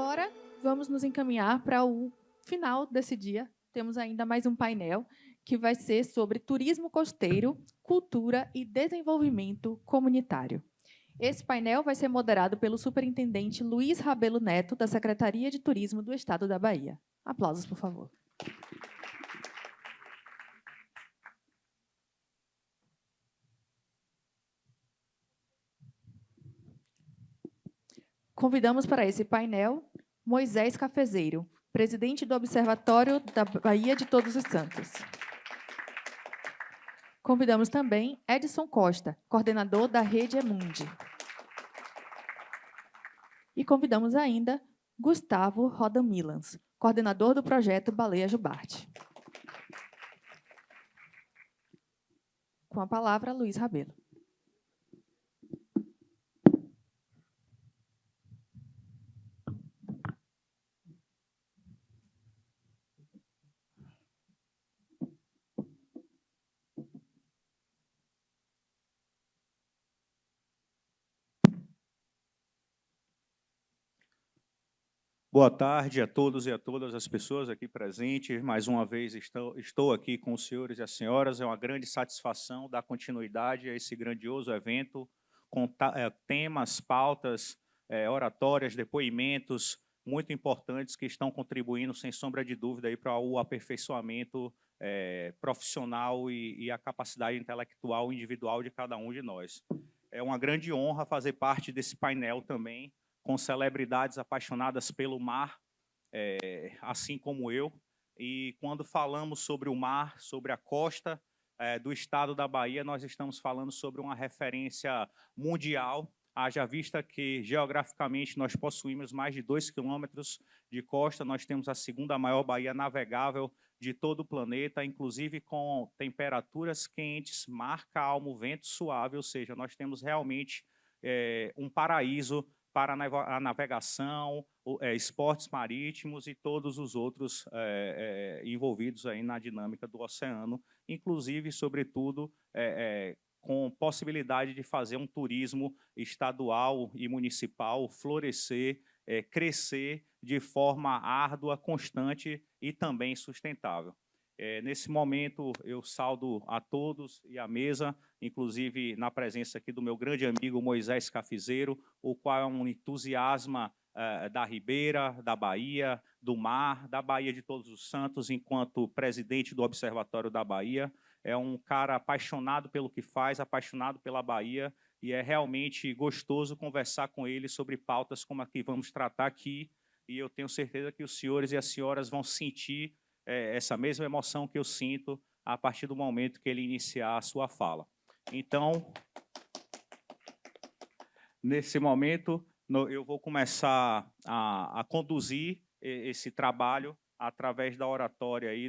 agora, vamos nos encaminhar para o final desse dia. Temos ainda mais um painel que vai ser sobre turismo costeiro, cultura e desenvolvimento comunitário. Esse painel vai ser moderado pelo superintendente Luiz Rabelo Neto, da Secretaria de Turismo do Estado da Bahia. Aplausos, por favor. Convidamos para esse painel Moisés Cafezeiro, presidente do Observatório da Bahia de Todos os Santos. Convidamos também Edson Costa, coordenador da Rede Emundi. E convidamos ainda Gustavo Roda Milans, coordenador do projeto Baleia Jubarte. Com a palavra, Luiz Rabelo. Boa tarde a todos e a todas as pessoas aqui presentes. Mais uma vez estou aqui com os senhores e as senhoras. É uma grande satisfação dar continuidade a esse grandioso evento, com temas, pautas, oratórias, depoimentos muito importantes que estão contribuindo, sem sombra de dúvida, aí para o aperfeiçoamento profissional e a capacidade intelectual individual de cada um de nós. É uma grande honra fazer parte desse painel também, com celebridades apaixonadas pelo mar, assim como eu. E quando falamos sobre o mar, sobre a costa do estado da Bahia, nós estamos falando sobre uma referência mundial, haja vista que, geograficamente, nós possuímos mais de 2 quilômetros de costa, nós temos a segunda maior baía navegável de todo o planeta, inclusive com temperaturas quentes, mar calmo, vento suave, ou seja, nós temos realmente um paraíso para a navegação, esportes marítimos e todos os outros envolvidos aí na dinâmica do oceano, inclusive, sobretudo, com possibilidade de fazer um turismo estadual e municipal florescer, crescer de forma árdua, constante e também sustentável. Nesse momento, eu saudo a todos e a mesa, inclusive na presença aqui do meu grande amigo Moisés Cafezeiro, o qual é um entusiasma da Ribeira, da Bahia, do mar, da Bahia de Todos os Santos, enquanto presidente do Observatório da Bahia. É um cara apaixonado pelo que faz, apaixonado pela Bahia, e é realmente gostoso conversar com ele sobre pautas como a que vamos tratar aqui, e eu tenho certeza que os senhores e as senhoras vão sentir essa mesma emoção que eu sinto a partir do momento que ele iniciar a sua fala. Então, nesse momento, eu vou começar a conduzir esse trabalho através da oratória aí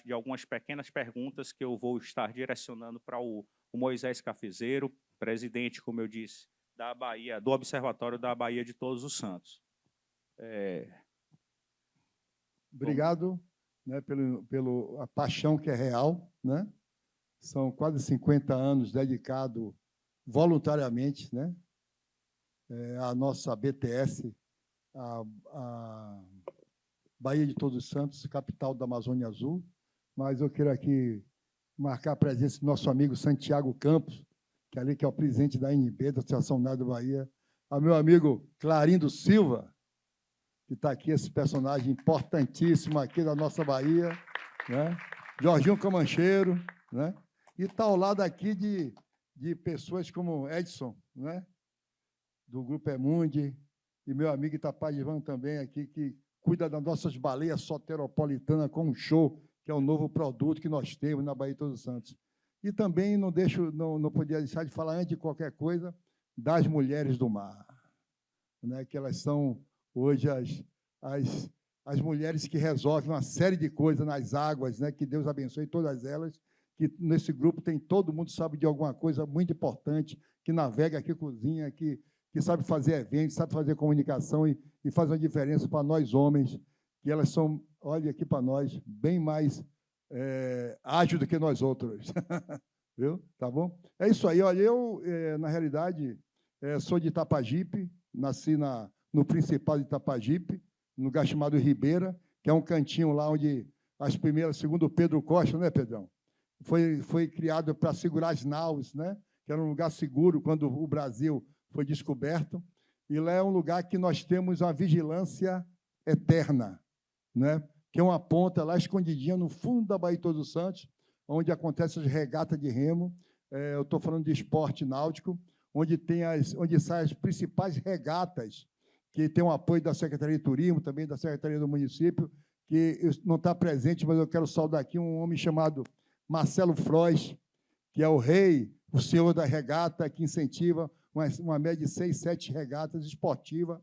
de algumas pequenas perguntas que eu vou estar direcionando para o Moisés Cafezeiro, presidente, como eu disse, da Bahia, do Observatório da Bahia de Todos os Santos. Obrigado, né, pela paixão que é real, né? São quase 50 anos dedicado voluntariamente, né, à nossa BTS, a Bahia de Todos os Santos, capital da Amazônia Azul. Mas eu quero aqui marcar a presença do nosso amigo Santiago Campos, que é o presidente da ANB, da Associação Nada Bahia, ao meu amigo Clarindo Silva, que está aqui, esse personagem importantíssimo aqui da nossa Bahia, né? Jorginho Camancheiro, né? E está ao lado aqui de pessoas como Edson, né? Do Grupo Emundi, e meu amigo Itapadivan também aqui, que cuida das nossas baleias soteropolitanas com um show, que é um novo produto que nós temos na Bahia de Todos os Santos. E também não podia deixar de falar, antes de qualquer coisa, das mulheres do mar, né? Que elas são hoje as mulheres que resolvem uma série de coisas nas águas, né? Que Deus abençoe todas elas, que nesse grupo tem todo mundo sabe de alguma coisa muito importante, que navega, que cozinha, que sabe fazer eventos, sabe fazer comunicação e faz uma diferença para nós homens, que elas são, olha aqui para nós, bem mais ágil do que nós outros. Viu? Tá bom? É isso aí. Olha, eu, na realidade, sou de Itapajipe, nasci no Principado de Itapajipe, num lugar chamado Ribeira, que é um cantinho lá onde as primeiras, segundo o Pedro Costa, né, Pedrão? Foi criado para segurar as naus, né? Que era um lugar seguro quando o Brasil foi descoberto. E lá é um lugar que nós temos uma vigilância eterna, né? Que é uma ponta lá escondidinha no fundo da Baía de Todos os Santos, onde acontecem as regatas de remo. Eu estou falando de esporte náutico, onde saem as principais regatas, que tem o apoio da Secretaria de Turismo, também da Secretaria do Município, que não está presente, mas eu quero saudar aqui um homem chamado Marcelo Frois, que é o rei, o senhor da regata, que incentiva uma média de 6, 7 regatas esportivas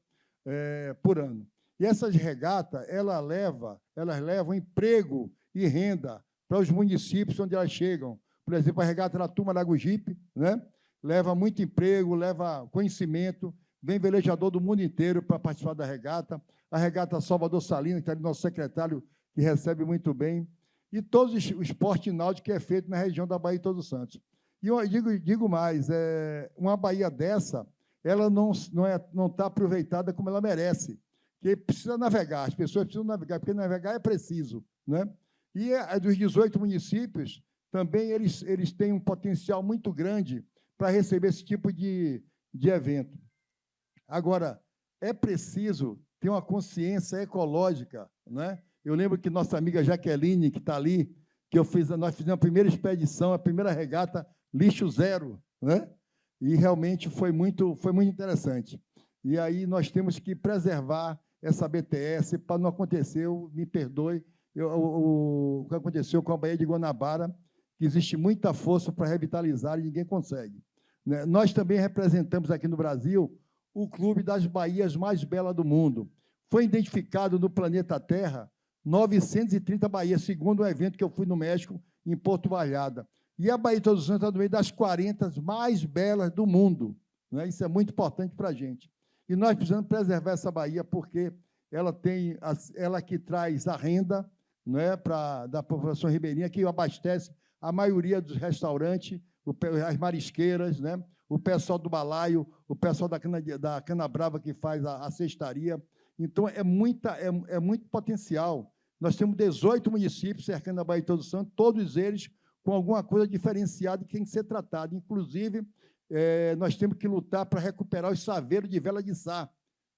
por ano. E essas regatas, elas levam emprego e renda para os municípios onde elas chegam. Por exemplo, a regata da Turma da Gujipe, né? Leva muito emprego, leva conhecimento, vem velejador do mundo inteiro para participar da regata. A regata Salvador Salinas, que está ali, nosso secretário, que recebe muito bem. E todo o esporte náutico que é feito na região da Baía de Todos os Santos. E eu digo mais, uma Baía dessa, ela não está aproveitada como ela merece, porque precisa navegar, as pessoas precisam navegar, porque navegar é preciso, né? E dos 18 municípios, também eles têm um potencial muito grande para receber esse tipo de evento. Agora, é preciso ter uma consciência ecológica, né? Eu lembro que nossa amiga Jaqueline, que está ali, nós fizemos a primeira expedição, a primeira regata lixo zero, né? E realmente foi muito interessante. E aí nós temos que preservar essa BTS para não acontecer, me perdoe, o que aconteceu com a Baía de Guanabara, que existe muita força para revitalizar e ninguém consegue, né? Nós também representamos aqui no Brasil o Clube das Baías mais belas do mundo. Foi identificado no planeta Terra 930 baías, segundo um evento que eu fui no México, em Porto Vallarta. E a Baía de Todos os Santos está no meio das 40 mais belas do mundo, né? Isso é muito importante para a gente. E nós precisamos preservar essa baía, porque ela que traz a renda, né, da população ribeirinha, que abastece a maioria dos restaurantes, as marisqueiras, né, o pessoal do balaio, o pessoal da cana brava que faz a cestaria. Então, é muito potencial. Nós temos 18 municípios cercando a Baía de Todos os Santos, todos eles com alguma coisa diferenciada que tem que ser tratada. Inclusive, nós temos que lutar para recuperar os saveiros de vela de Sá,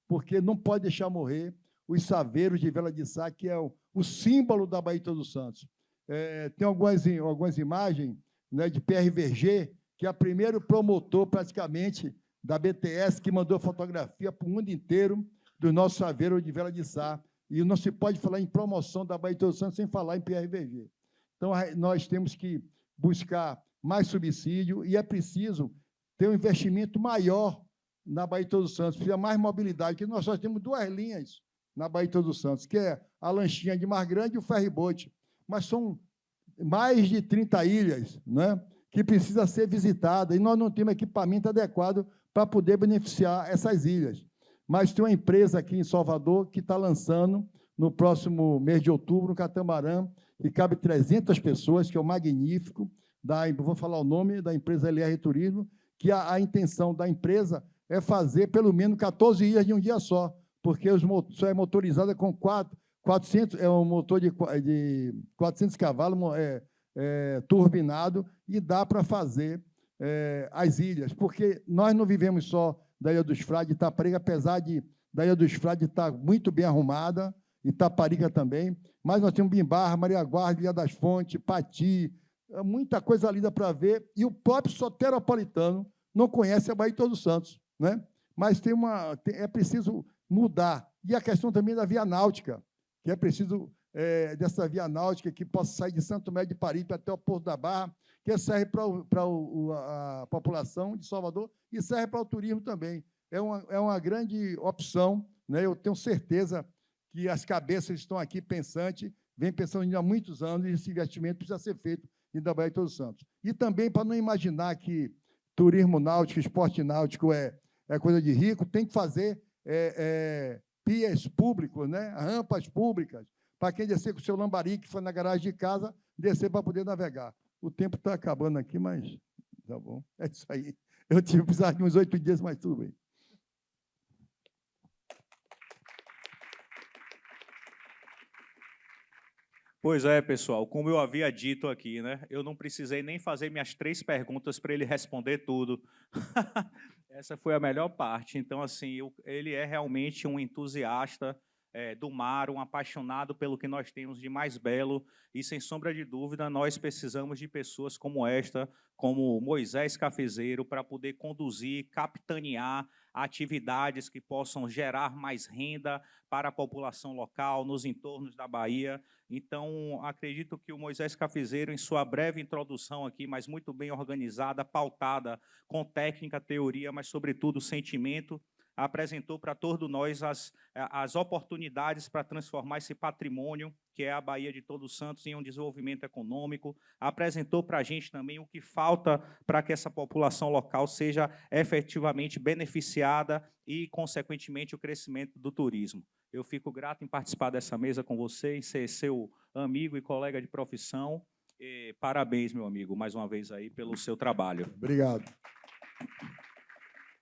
porque não pode deixar morrer os saveiros de vela de Sá, que é o símbolo da Baía de Todos os Santos. Tem algumas imagens, né, de Pierre Verger, que é o primeiro promotor, praticamente, da BTS, que mandou fotografia para o mundo inteiro do nosso saveiro de vela de Sá. E não se pode falar em promoção da Baía de Todos os Santos sem falar em Pierre Verger. Então, nós temos que buscar mais subsídio e é preciso ter um investimento maior na Baía de Todos os Santos, precisa mais mobilidade, porque nós só temos 2 linhas na Baía de Todos os Santos, que é a lanchinha de Mar Grande e o ferry-boat. Mas são mais de 30 ilhas, né, que precisa ser visitada, e nós não temos equipamento adequado para poder beneficiar essas ilhas. Mas tem uma empresa aqui em Salvador que está lançando, no próximo mês de outubro, no Catamarã, que cabe 300 pessoas, que é o Magnífico, vou falar o nome da empresa LR Turismo, que a intenção da empresa é fazer pelo menos 14 ilhas de um dia só, porque só é motorizada com 400, é um motor de 400 cavalos, turbinado, e dá para fazer as ilhas, porque nós não vivemos só da Ilha dos Frades de Itaparica, apesar da Ilha dos Frades estar muito bem arrumada, Itaparica também, mas nós temos Bimbarra, Maria Guarda, Ilha das Fontes, Pati, muita coisa linda para ver, e o próprio soteropolitano não conhece a Baía de Todos os Santos, né? Mas é preciso mudar. E a questão também da via náutica, que é preciso dessa via náutica que possa sair de Santo Tomé de Paripe até o Porto da Barra, que serve para a população de Salvador e serve para o turismo também. É uma grande opção, né? Eu tenho certeza que as cabeças estão aqui pensantes, vêm pensando há muitos anos, e esse investimento precisa ser feito em da Baía de Todos os Santos. E também, para não imaginar que turismo náutico, esporte náutico é coisa de rico, tem que fazer pias públicos, né? Rampas públicas, para quem descer com o seu lambari, que foi na garagem de casa, descer para poder navegar. O tempo está acabando aqui, mas tá bom. É isso aí. Eu tive que precisar de uns 8 dias, mas tudo bem. Pois é, pessoal, como eu havia dito aqui, né? Eu não precisei nem fazer minhas 3 perguntas para ele responder tudo. Essa foi a melhor parte. Então, assim, ele é realmente um entusiasta do mar, um apaixonado pelo que nós temos de mais belo, e, sem sombra de dúvida, nós precisamos de pessoas como esta, como Moisés Cafezeiro, para poder conduzir, capitanear atividades que possam gerar mais renda para a população local, nos entornos da Bahia. Então, acredito que o Moisés Cafezeiro, em sua breve introdução aqui, mas muito bem organizada, pautada, com técnica, teoria, mas, sobretudo, sentimento, apresentou para todos nós as oportunidades para transformar esse patrimônio, que é a Bahia de Todos os Santos, em um desenvolvimento econômico, apresentou para a gente também o que falta para que essa população local seja efetivamente beneficiada e, consequentemente, o crescimento do turismo. Eu fico grato em participar dessa mesa com vocês, ser seu amigo e colega de profissão. E parabéns, meu amigo, mais uma vez aí pelo seu trabalho. Obrigado.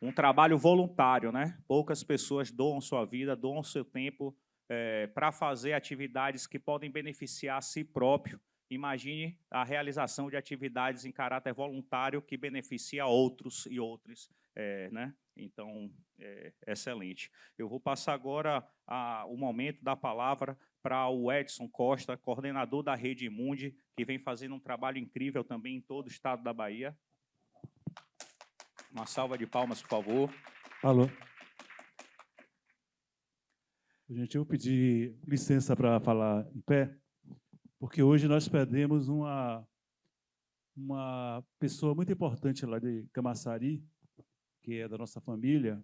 Um trabalho voluntário, né? Poucas pessoas doam sua vida, doam seu tempo para fazer atividades que podem beneficiar a si próprio. Imagine a realização de atividades em caráter voluntário que beneficia outros e outras, né? Então, excelente. Eu vou passar agora o momento da palavra para o Edson Costa, coordenador da Rede Imundi, que vem fazendo um trabalho incrível também em todo o estado da Bahia. Uma salva de palmas, por favor. Alô. Gente, eu pedi licença para falar em pé, porque hoje nós perdemos uma pessoa muito importante lá de Camaçari, que é da nossa família,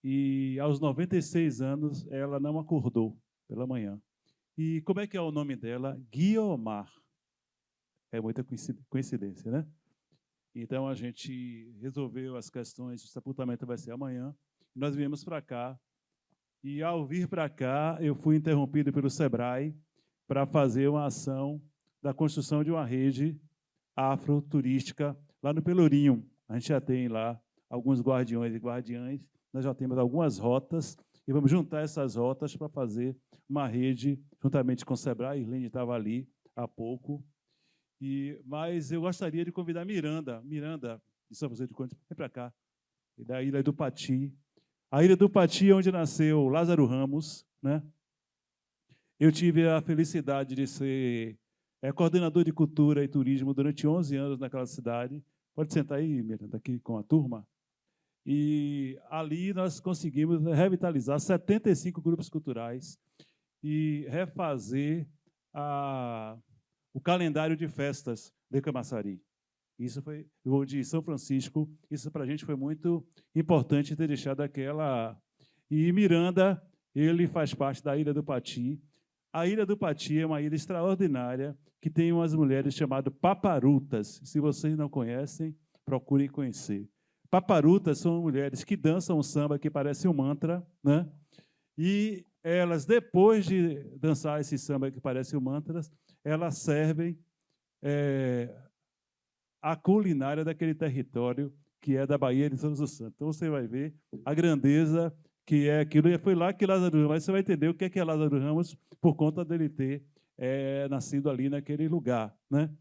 e aos 96 anos ela não acordou pela manhã. E como é que é o nome dela? Guiomar. É muita coincidência, né? Então, a gente resolveu as questões, o sepultamento vai ser amanhã, nós viemos para cá, e ao vir para cá, eu fui interrompido pelo SEBRAE para fazer uma ação da construção de uma rede afroturística lá no Pelourinho. A gente já tem lá alguns guardiões e guardiãs, nós já temos algumas rotas, e vamos juntar essas rotas para fazer uma rede, juntamente com o SEBRAE. Irlene estava ali há pouco. Mas eu gostaria de convidar Miranda de São José de Conde, vem para cá, da Ilha do Pati. A Ilha do Pati é onde nasceu Lázaro Ramos, né? Eu tive a felicidade de ser coordenador de cultura e turismo durante 11 anos naquela cidade. Pode sentar aí, Miranda, aqui com a turma. E ali nós conseguimos revitalizar 75 grupos culturais e refazer o calendário de festas de Camaçari. Isso foi de São Francisco. Isso para a gente foi muito importante ter deixado aquela. E Miranda, ele faz parte da Ilha do Pati. A Ilha do Pati é uma ilha extraordinária que tem umas mulheres chamadas paparutas. Se vocês não conhecem, procurem conhecer. Paparutas são mulheres que dançam um samba que parece um mantra, né? E elas, depois de dançar esse samba que parece um mantra, elas servem a culinária daquele território que é da Bahia de Todos os Santos. Então, você vai ver a grandeza que é aquilo. E foi lá que Lázaro Ramos, mas você vai entender o que é Lázaro Ramos por conta dele ter nascido ali naquele lugar, né?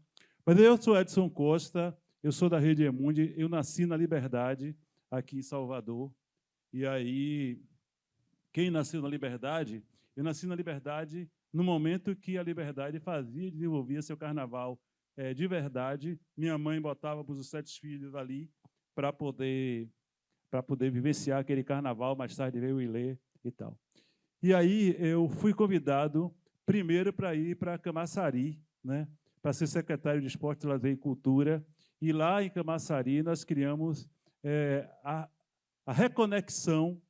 Mas eu sou Edson Costa, eu sou da Rede Imundi, eu nasci na Liberdade, aqui em Salvador. E aí, quem nasceu na Liberdade? Eu nasci na Liberdade no momento que a Liberdade fazia e desenvolvia seu carnaval de verdade. Minha mãe botava para os 7 filhos ali para poder vivenciar aquele carnaval. Mais tarde veio o Ilê e tal. E aí eu fui convidado primeiro para ir para Camaçari, né, para ser secretário de Esporte, Lazer e Cultura. E lá em Camaçari nós criamos a reconexão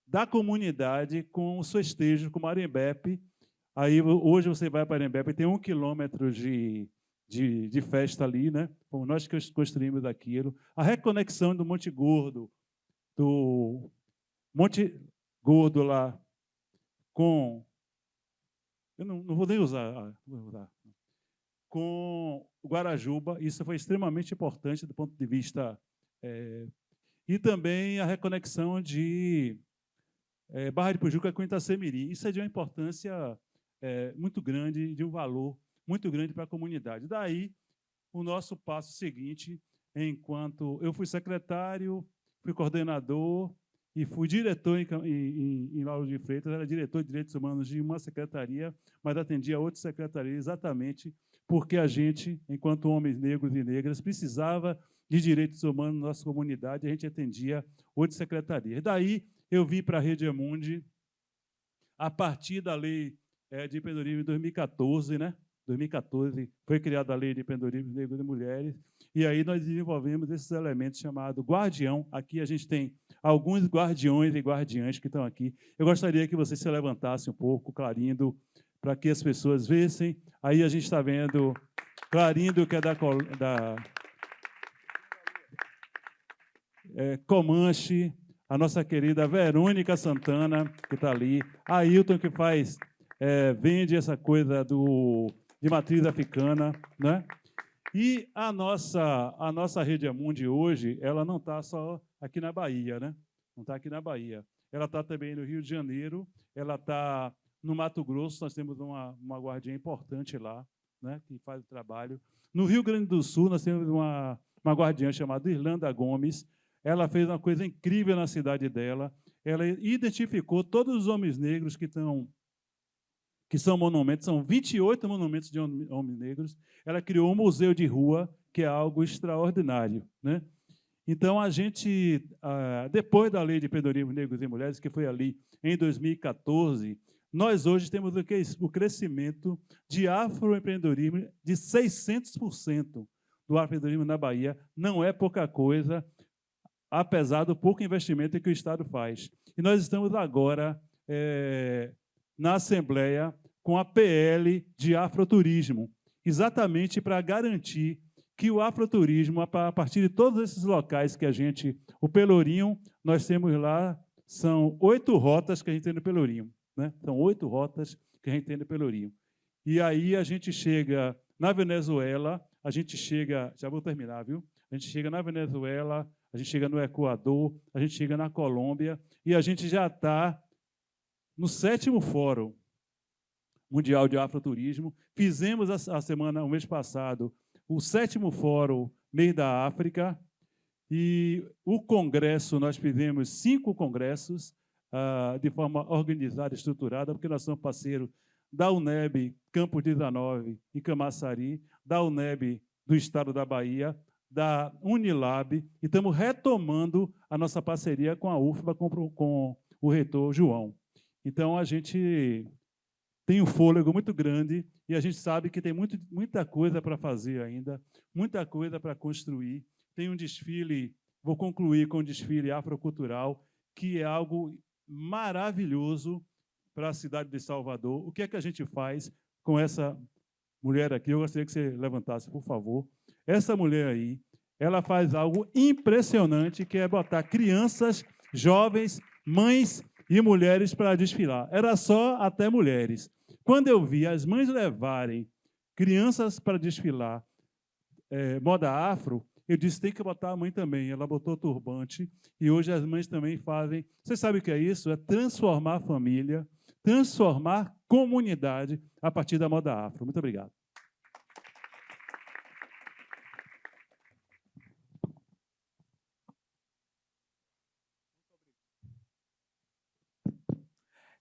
da comunidade com os festejos, com o Arembepe. Aí, hoje você vai para Arembepe, tem 1 quilômetro de festa ali, né? Como nós que construímos aquilo. A reconexão do Monte Gordo lá, com... Eu não vou nem usar. Com o Guarajuba, isso foi extremamente importante do ponto de vista... e também a reconexão de Barra de Pujuca com Itacemirim. Isso é de uma importância muito grande, de um valor muito grande para a comunidade. Daí, o nosso passo seguinte, enquanto eu fui secretário, fui coordenador e fui diretor em Lauro de Freitas, era diretor de Direitos Humanos de uma secretaria, mas atendia outra secretaria exatamente porque a gente, enquanto homens negros e negras, precisava de direitos humanos na nossa comunidade, a gente atendia outras secretarias. Daí, eu vim para a Rede Amundi, a partir da lei de empreendedorismo em 2014, né? 2014 foi criada a lei de empreendedorismo negros e mulheres, e aí nós desenvolvemos esses elementos chamados guardião. Aqui a gente tem alguns guardiões e guardiãs que estão aqui. Eu gostaria que você se levantasse um pouco, Clarindo, para que as pessoas vissem. Aí a gente está vendo Clarindo, que é da Comanche, a nossa querida Verônica Santana, que está ali, a Ailton, que vende essa coisa de matriz africana, né? E a nossa Rede Amundi hoje, ela não está só aqui na Bahia, né? Não está aqui na Bahia. Ela está também no Rio de Janeiro, ela está no Mato Grosso, nós temos uma guardiã importante lá, né, que faz o trabalho. No Rio Grande do Sul, nós temos uma guardiã chamada Irlanda Gomes. Ela fez uma coisa incrível na cidade dela. Ela identificou todos os homens negros que são monumentos, são 28 monumentos de homens negros. Ela criou um museu de rua, que é algo extraordinário, né? Então, a gente, depois da Lei de Empreendedorismo Negros e Mulheres, que foi ali em 2014, nós hoje temos o crescimento de afroempreendedorismo de 600% do afroempreendedorismo na Bahia. Não é pouca coisa, apesar do pouco investimento que o Estado faz. E nós estamos agora na Assembleia com a PL de afroturismo, exatamente para garantir que o afroturismo, a partir de todos esses locais que o Pelourinho, nós temos lá, são 8 rotas que a gente tem no Pelourinho, né? São 8 rotas que a gente tem no Pelourinho. E aí a gente chega na Venezuela, já vou terminar, viu? A gente chega na Venezuela, a gente chega no Equador, a gente chega na Colômbia, e a gente já está no 7º Fórum Mundial de Afroturismo. Fizemos o mês passado, o 7º Fórum Mês da África, e o congresso, nós fizemos 5 congressos de forma organizada, estruturada, porque nós somos parceiros da UNEB Campos 19, em Camaçari, da UNEB do Estado da Bahia, da Unilab, e estamos retomando a nossa parceria com a UFBA, com o reitor João. Então, a gente tem um fôlego muito grande e a gente sabe que tem muita coisa para fazer ainda, muita coisa para construir. Tem um desfile, vou concluir com um desfile afrocultural, que é algo maravilhoso para a cidade de Salvador. O que é que a gente faz com essa mulher aqui? Eu gostaria que você levantasse, por favor. Essa mulher aí, ela faz algo impressionante, que é botar crianças, jovens, mães e mulheres para desfilar. Era só até mulheres. Quando eu vi as mães levarem crianças para desfilar moda afro, eu disse, tem que botar a mãe também. Ela botou turbante e hoje as mães também fazem. Você sabe o que é isso? É transformar a família, transformar comunidade a partir da moda afro. Muito obrigado.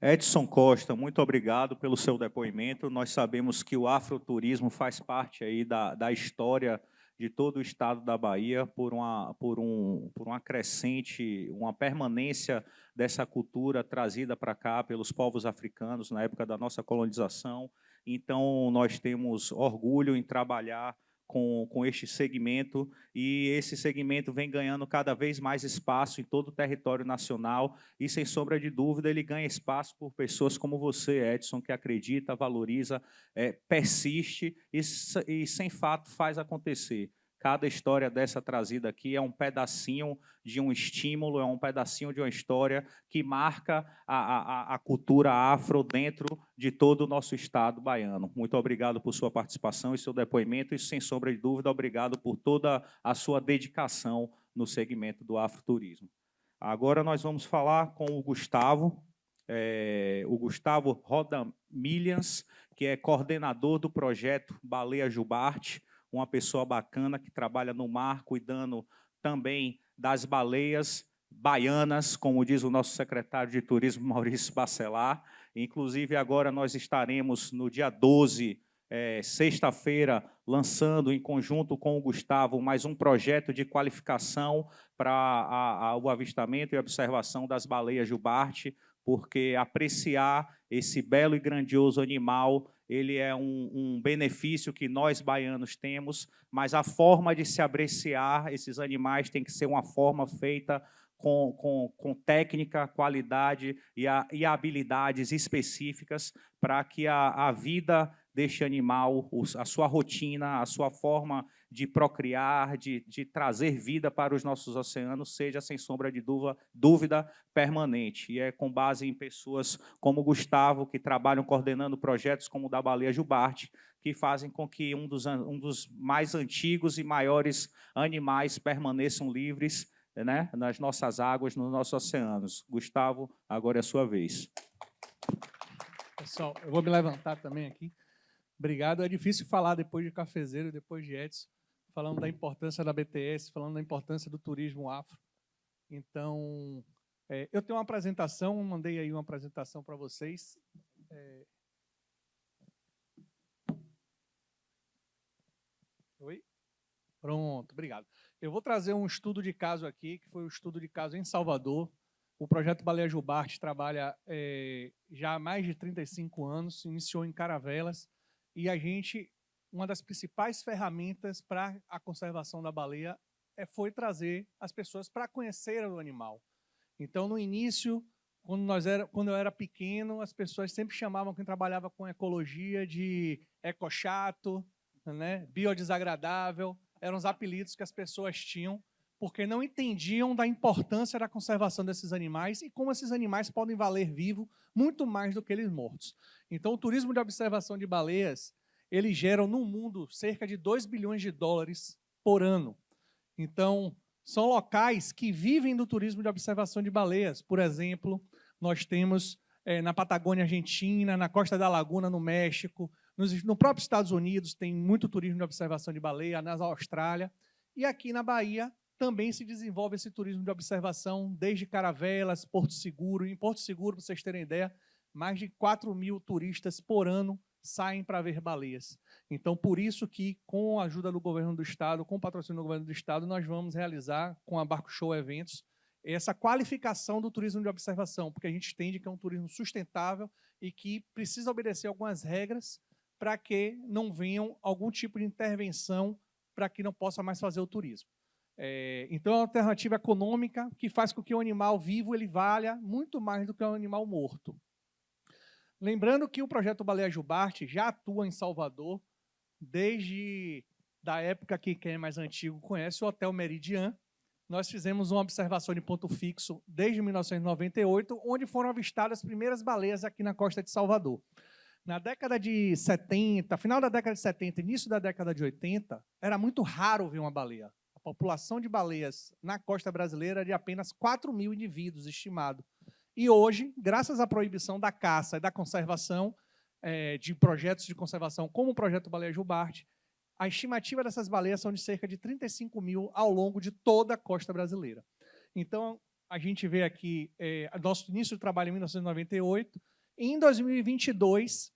Edson Costa, muito obrigado pelo seu depoimento. Nós sabemos que o afroturismo faz parte aí da história de todo o estado da Bahia por uma crescente, uma permanência dessa cultura trazida para cá pelos povos africanos na época da nossa colonização. Então, nós temos orgulho em trabalhar com este segmento, e esse segmento vem ganhando cada vez mais espaço em todo o território nacional, e, sem sombra de dúvida, ele ganha espaço por pessoas como você, Edson, que acredita, valoriza, persiste e, sem fato, faz acontecer. Cada história dessa trazida aqui é um pedacinho de um estímulo, é um pedacinho de uma história que marca a cultura afro dentro de todo o nosso estado baiano. Muito obrigado por sua participação e seu depoimento, e, sem sombra de dúvida, obrigado por toda a sua dedicação no segmento do afroturismo. Agora nós vamos falar com o Gustavo. o Gustavo Rodamilhans, que é coordenador do projeto Baleia Jubarte, uma pessoa bacana que trabalha no mar, cuidando também das baleias baianas, como diz o nosso secretário de Turismo, Maurício Bacelar. Inclusive, agora nós estaremos no dia 12, sexta-feira, lançando em conjunto com o Gustavo mais um projeto de qualificação para o avistamento e observação das baleias jubarte, porque apreciar esse belo e grandioso animal, ele é um benefício que nós baianos temos, mas a forma de se apreciar esses animais tem que ser uma forma feita com técnica, qualidade e habilidades específicas para que a vida deste animal, a sua rotina, a sua forma de procriar, de trazer vida para os nossos oceanos, seja, sem sombra de dúvida, permanente. E é com base em pessoas como o Gustavo, que trabalham coordenando projetos como o da Baleia Jubarte, que fazem com que um dos mais antigos e maiores animais permaneçam livres, né, nas nossas águas, nos nossos oceanos. Gustavo, agora é a sua vez. Pessoal, eu vou me levantar também aqui. Obrigado. É difícil falar depois de Cafezeiro, depois de Edson, falando da importância da BTS, falando da importância do turismo afro. Então, eu tenho uma apresentação, mandei aí uma apresentação para vocês. Oi? Pronto, obrigado. Eu vou trazer um estudo de caso aqui, que foi um estudo de caso em Salvador. O projeto Baleia Jubarte trabalha já há mais de 35 anos, iniciou em Caravelas, e uma das principais ferramentas para a conservação da baleia foi trazer as pessoas para conhecer o animal. Então, no início, quando eu era pequeno, as pessoas sempre chamavam quem trabalhava com ecologia de ecochato, né, biodesagradável, eram os apelidos que as pessoas tinham, porque não entendiam da importância da conservação desses animais e como esses animais podem valer vivo muito mais do que eles mortos. Então, o turismo de observação de baleias, eles geram no mundo cerca de 2 bilhões de dólares por ano. Então, são locais que vivem do turismo de observação de baleias. Por exemplo, nós temos na Patagônia Argentina, na Costa da Laguna, no México, no próprio Estados Unidos tem muito turismo de observação de baleia, na Austrália, e aqui na Bahia também se desenvolve esse turismo de observação, desde Caravelas, Porto Seguro. Em Porto Seguro, para vocês terem ideia, mais de 4.000 turistas por ano saem para ver baleias. Então, por isso que, com a ajuda do governo do Estado, com o patrocínio do governo do Estado, nós vamos realizar, com a Barco Show Eventos, essa qualificação do turismo de observação, porque a gente entende que é um turismo sustentável e que precisa obedecer algumas regras para que não venham algum tipo de intervenção para que não possa mais fazer o turismo. Então, é uma alternativa econômica que faz com que o animal vivo ele valha muito mais do que um animal morto. Lembrando que o projeto Baleia Jubarte já atua em Salvador desde da época que quem é mais antigo conhece o Hotel Meridian. Nós fizemos uma observação de ponto fixo desde 1998, onde foram avistadas as primeiras baleias aqui na costa de Salvador. Na década de 70, final da década de 70, início da década de 80, era muito raro ver uma baleia. A população de baleias na costa brasileira é de apenas 4.000 indivíduos estimado. E hoje, graças à proibição da caça e da conservação, de projetos de conservação, como o projeto Baleia Jubarte, a estimativa dessas baleias são de cerca de 35.000 ao longo de toda a costa brasileira. Então, a gente vê aqui nosso início de trabalho em 1998. Em 2022,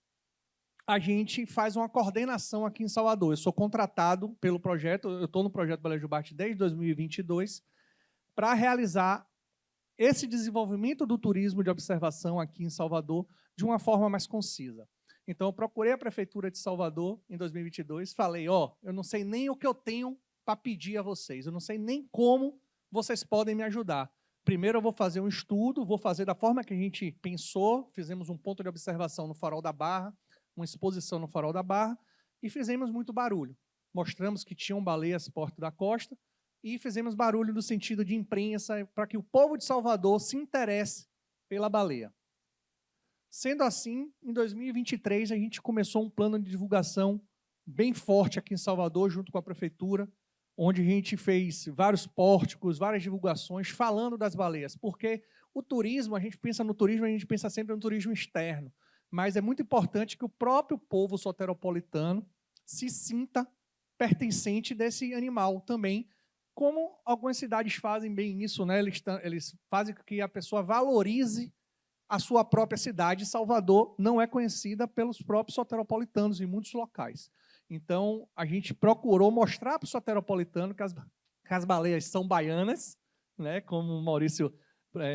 a gente faz uma coordenação aqui em Salvador. Eu sou contratado pelo projeto, eu estou no projeto Baleia Jubarte desde 2022, para realizar esse desenvolvimento do turismo de observação aqui em Salvador de uma forma mais concisa. Então, eu procurei a Prefeitura de Salvador em 2022, falei, eu não sei nem o que eu tenho para pedir a vocês, eu não sei nem como vocês podem me ajudar. Primeiro eu vou fazer um estudo, vou fazer da forma que a gente pensou, fizemos um ponto de observação no Farol da Barra, uma exposição no Farol da Barra, e fizemos muito barulho. Mostramos que tinham baleias perto da costa, e fizemos barulho no sentido de imprensa, para que o povo de Salvador se interesse pela baleia. Sendo assim, em 2023, a gente começou um plano de divulgação bem forte aqui em Salvador, junto com a Prefeitura, onde a gente fez vários pórticos, várias divulgações falando das baleias, porque o turismo, a gente pensa no turismo, a gente pensa sempre no turismo externo, mas é muito importante que o próprio povo soteropolitano se sinta pertencente desse animal também, como algumas cidades fazem bem isso, né? Eles fazem com que a pessoa valorize a sua própria cidade. Salvador não é conhecida pelos próprios soteropolitanos em muitos locais. Então, a gente procurou mostrar para o soteropolitano que as baleias são baianas, né? Como o Maurício,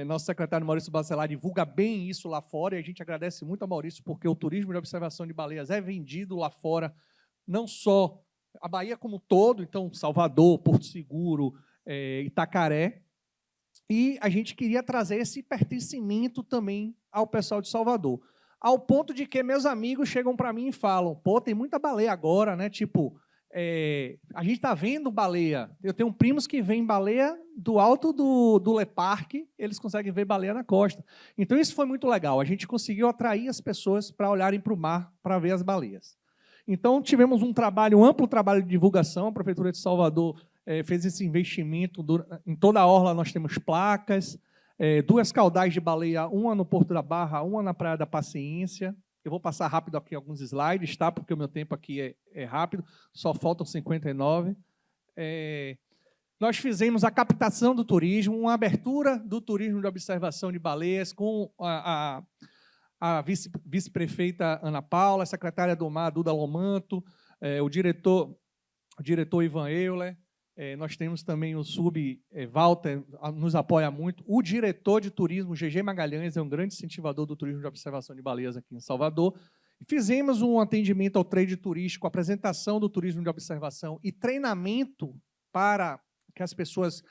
nosso secretário Maurício Bacelar, divulga bem isso lá fora, e a gente agradece muito a Maurício, porque o turismo de observação de baleias é vendido lá fora, não só a Bahia como um todo, então Salvador, Porto Seguro, Itacaré, e a gente queria trazer esse pertencimento também ao pessoal de Salvador. Ao ponto de que meus amigos chegam para mim e falam, pô, tem muita baleia agora, né? Tipo, a gente está vendo baleia. Eu tenho primos que veem baleia do alto do Le Parque, eles conseguem ver baleia na costa. Então, isso foi muito legal. A gente conseguiu atrair as pessoas para olharem para o mar, para ver as baleias. Então, tivemos um amplo trabalho de divulgação. A Prefeitura de Salvador fez esse investimento. Em toda a orla nós temos placas, 2 caudais de baleia, uma no Porto da Barra, uma na Praia da Paciência. Eu vou passar rápido aqui alguns slides, tá? Porque o meu tempo aqui é rápido, só faltam 59. Nós fizemos a captação do turismo, uma abertura do turismo de observação de baleias com a vice-prefeita Ana Paula, a secretária do Mar, Duda Lomanto, o diretor Ivan Euler, nós temos também o Walter, nos apoia muito, o diretor de turismo, GG Magalhães, é um grande incentivador do turismo de observação de baleias aqui em Salvador. Fizemos um atendimento ao trade turístico, apresentação do turismo de observação e treinamento para que as pessoas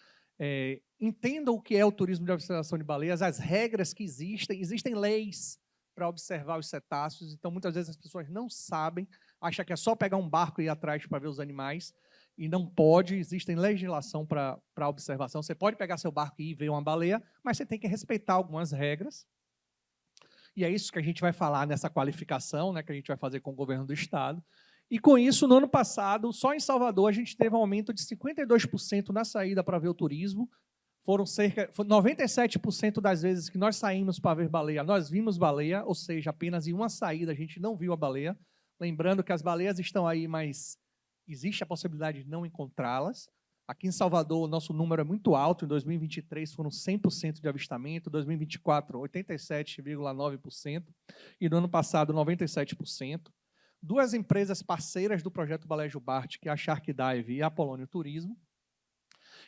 entendam o que é o turismo de observação de baleias, as regras que existem leis para observar os cetáceos, então muitas vezes as pessoas não sabem, acham que é só pegar um barco e ir atrás para ver os animais, e não pode, existem legislação para observação. Você pode pegar seu barco e ir ver uma baleia, mas você tem que respeitar algumas regras. E é isso que a gente vai falar nessa qualificação, né, que a gente vai fazer com o governo do Estado. E com isso, no ano passado, só em Salvador, a gente teve um aumento de 52% na saída para ver o turismo. Foram 97% das vezes que nós saímos para ver baleia, nós vimos baleia, ou seja, apenas em uma saída a gente não viu a baleia. Lembrando que as baleias estão aí, mas existe a possibilidade de não encontrá-las. Aqui em Salvador, o nosso número é muito alto. Em 2023, foram 100% de avistamento. Em 2024, 87,9%. E no ano passado, 97%. 2 empresas parceiras do projeto Baleia Jubarte, que é a Shark Dive e a Polônio Turismo.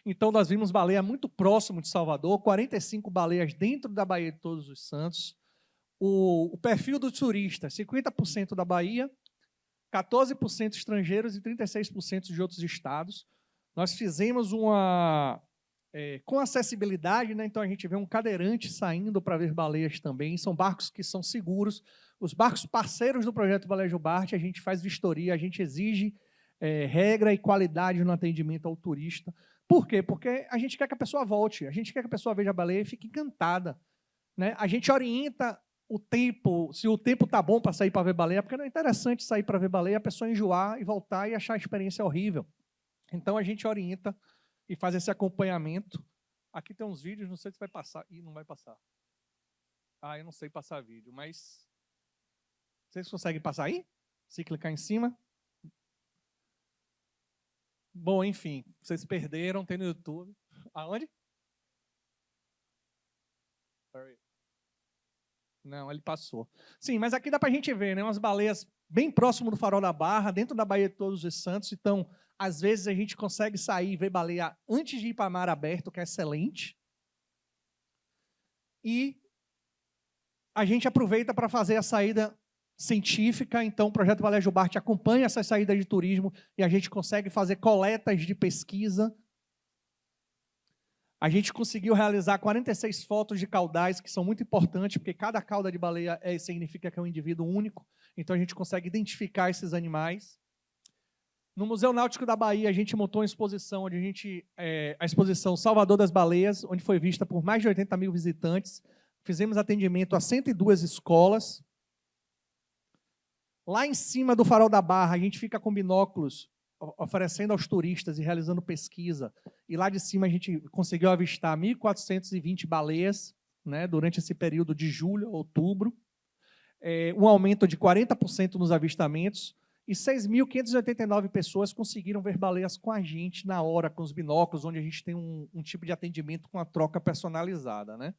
Então, nós vimos baleia muito próximo de Salvador, 45 baleias dentro da Baía de Todos os Santos. O perfil dos turistas, 50% da Bahia, 14% estrangeiros e 36% de outros estados. Nós fizemos com acessibilidade, né? Então a gente vê um cadeirante saindo para ver baleias também. São barcos que são seguros. Os barcos parceiros do projeto Baleia Jubarte, a gente faz vistoria, a gente exige regra e qualidade no atendimento ao turista. Por quê? Porque a gente quer que a pessoa volte, a gente quer que a pessoa veja a baleia e fique encantada, né? A gente orienta o tempo, se o tempo está bom para sair para ver baleia, porque não é interessante sair para ver baleia, a pessoa enjoar e voltar e achar a experiência horrível. Então, a gente orienta e faz esse acompanhamento. Aqui tem uns vídeos, não sei se vai passar. Ih, não vai passar. Eu não sei passar vídeo, mas... Vocês conseguem passar aí? Se clicar em cima? Bom, enfim, vocês perderam, tem no YouTube. Aonde? Não, ele passou. Sim, mas aqui dá para a gente ver, né? Umas baleias bem próximo do Farol da Barra, dentro da Baía de Todos os Santos. Então, às vezes a gente consegue sair e ver baleia antes de ir para mar aberto, que é excelente. E a gente aproveita para fazer a saída científica. Então, o Projeto Baleia Jubarte acompanha essas saídas de turismo e a gente consegue fazer coletas de pesquisa. A gente conseguiu realizar 46 fotos de caudais, que são muito importantes, porque cada cauda de baleia significa que é um indivíduo único. Então, a gente consegue identificar esses animais. No Museu Náutico da Bahia, a gente montou uma exposição, onde a exposição Salvador das Baleias, onde foi vista por mais de 80 mil visitantes. Fizemos atendimento a 102 escolas. Lá em cima do Farol da Barra, a gente fica com binóculos oferecendo aos turistas e realizando pesquisa. E lá de cima a gente conseguiu avistar 1.420 baleias, né, durante esse período de julho a outubro, um aumento de 40% nos avistamentos, e 6.589 pessoas conseguiram ver baleias com a gente na hora, com os binóculos, onde a gente tem um tipo de atendimento com a troca personalizada, né?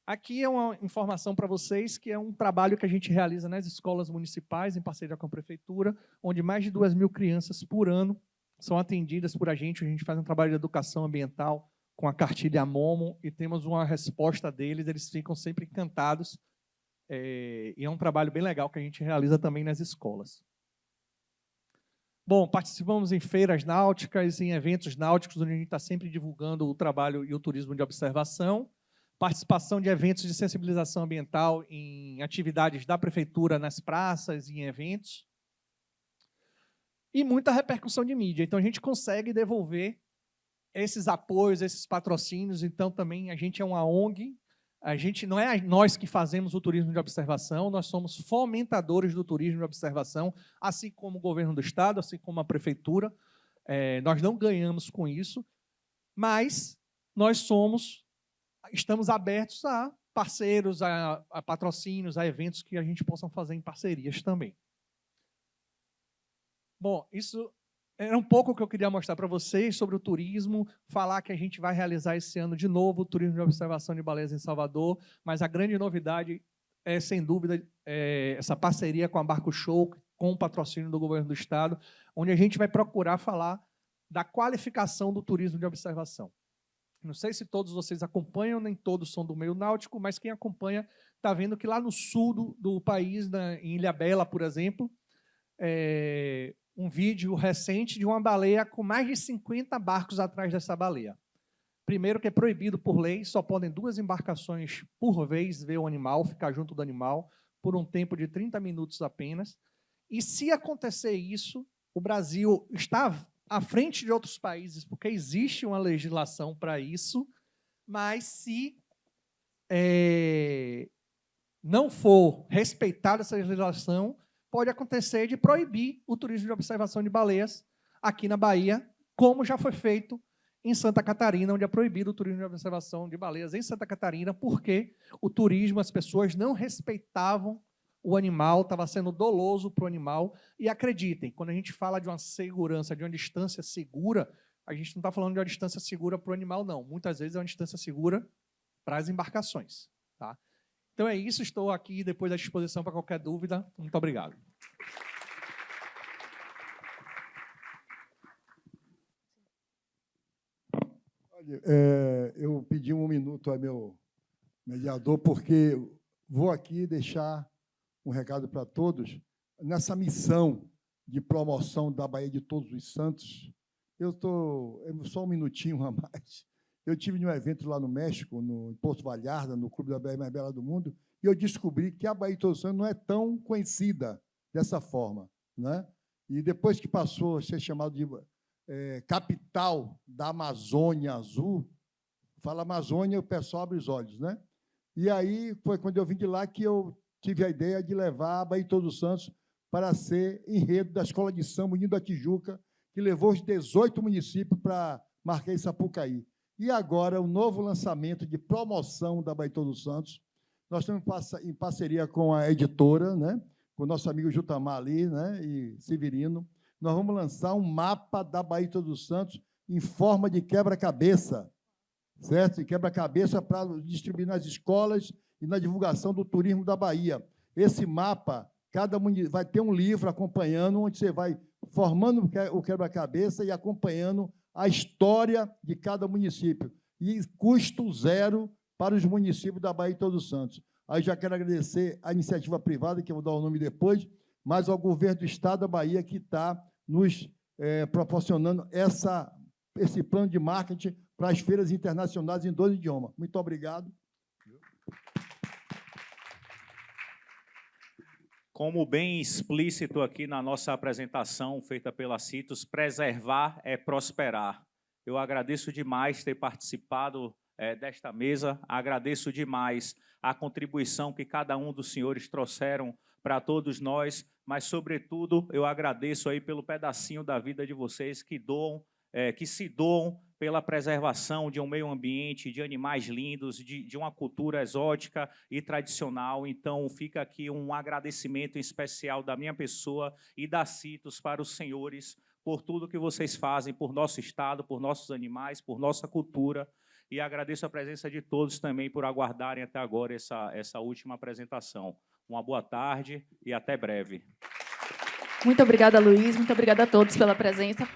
Aqui é uma informação para vocês, que é um trabalho que a gente realiza nas escolas municipais, em parceria com a prefeitura, onde mais de 2.000 crianças por ano são atendidas por a gente faz um trabalho de educação ambiental com a cartilha Momo, e temos uma resposta deles, eles ficam sempre encantados, e é um trabalho bem legal que a gente realiza também nas escolas. Bom, participamos em feiras náuticas, em eventos náuticos, onde a gente está sempre divulgando o trabalho e o turismo de observação, participação de eventos de sensibilização ambiental em atividades da prefeitura, nas praças e em eventos, e muita repercussão de mídia. Então, a gente consegue devolver esses apoios, esses patrocínios. Então, também a gente é uma ONG, a gente não é nós que fazemos o turismo de observação, nós somos fomentadores do turismo de observação, assim como o governo do estado, assim como a prefeitura. Nós não ganhamos com isso, mas nós estamos abertos a parceiros, a patrocínios, a eventos que a gente possa fazer em parcerias também. Bom, isso era um pouco o que eu queria mostrar para vocês sobre o turismo, falar que a gente vai realizar esse ano de novo o turismo de observação de baleias em Salvador, mas a grande novidade é, sem dúvida, essa parceria com a Barco Show, com o patrocínio do governo do estado, onde a gente vai procurar falar da qualificação do turismo de observação. Não sei se todos vocês acompanham, nem todos são do meio náutico, mas quem acompanha está vendo que lá no sul do país, em Ilhabela, por exemplo, um vídeo recente de uma baleia com mais de 50 barcos atrás dessa baleia. Primeiro que é proibido por lei, só podem 2 embarcações por vez ver o animal, ficar junto do animal, por um tempo de 30 minutos apenas. E se acontecer isso, o Brasil está à frente de outros países, porque existe uma legislação para isso, mas se não for respeitada essa legislação, pode acontecer de proibir o turismo de observação de baleias aqui na Bahia, como já foi feito em Santa Catarina, onde é proibido o turismo de observação de baleias em Santa Catarina, porque o turismo, as pessoas não respeitavam o animal, estava sendo doloso para o animal. E acreditem, quando a gente fala de uma segurança, de uma distância segura, a gente não está falando de uma distância segura para o animal, não. Muitas vezes é uma distância segura para as embarcações. Tá? Então é isso, estou aqui depois à disposição para qualquer dúvida. Muito obrigado. Olha, eu pedi 1 minuto ao meu mediador, porque vou aqui deixar um recado para todos. Nessa missão de promoção da Baía de Todos os Santos, só 1 minutinho a mais. Eu tive em um evento lá no México, em Porto Vallarta, no Clube da Baía Mais Bela do Mundo, e eu descobri que a Baía de Todos os Santos não é tão conhecida dessa forma, né? E depois que passou a ser chamado de capital da Amazônia Azul, fala Amazônia, o pessoal abre os olhos, né? E aí foi quando eu vim de lá que eu tive a ideia de levar a Baía de Todos os Santos para ser enredo da Escola de Samba Unido da Tijuca, que levou os 18 municípios para Marquês de Sapucaí. E agora, o novo lançamento de promoção da Baía de Todos os Santos, nós estamos em parceria com a editora, né, com o nosso amigo Jutamar ali, né, e Severino. Nós vamos lançar um mapa da Baía de Todos os Santos em forma de quebra-cabeça, certo? E quebra-cabeça para distribuir nas escolas e na divulgação do turismo da Bahia. Esse mapa, cada município vai ter um livro acompanhando, onde você vai formando o quebra-cabeça e acompanhando a história de cada município. E custo zero para os municípios da Baía de Todos os Santos. Aí já quero agradecer à iniciativa privada, que eu vou dar o nome depois, mas ao governo do Estado da Bahia, que está nos proporcionando esse plano de marketing para as feiras internacionais em 2 idiomas. Muito obrigado. Como bem explícito aqui na nossa apresentação feita pela CITUS, preservar é prosperar. Eu agradeço demais ter participado desta mesa, agradeço demais a contribuição que cada um dos senhores trouxeram para todos nós, mas, sobretudo, eu agradeço aí pelo pedacinho da vida de vocês que se doam pela preservação de um meio ambiente, de animais lindos, de uma cultura exótica e tradicional. Então, fica aqui um agradecimento especial da minha pessoa e da CITOS para os senhores por tudo que vocês fazem por nosso estado, por nossos animais, por nossa cultura. E agradeço a presença de todos também por aguardarem até agora essa última apresentação. Uma boa tarde e até breve. Muito obrigada, Luiz. Muito obrigada a todos pela presença.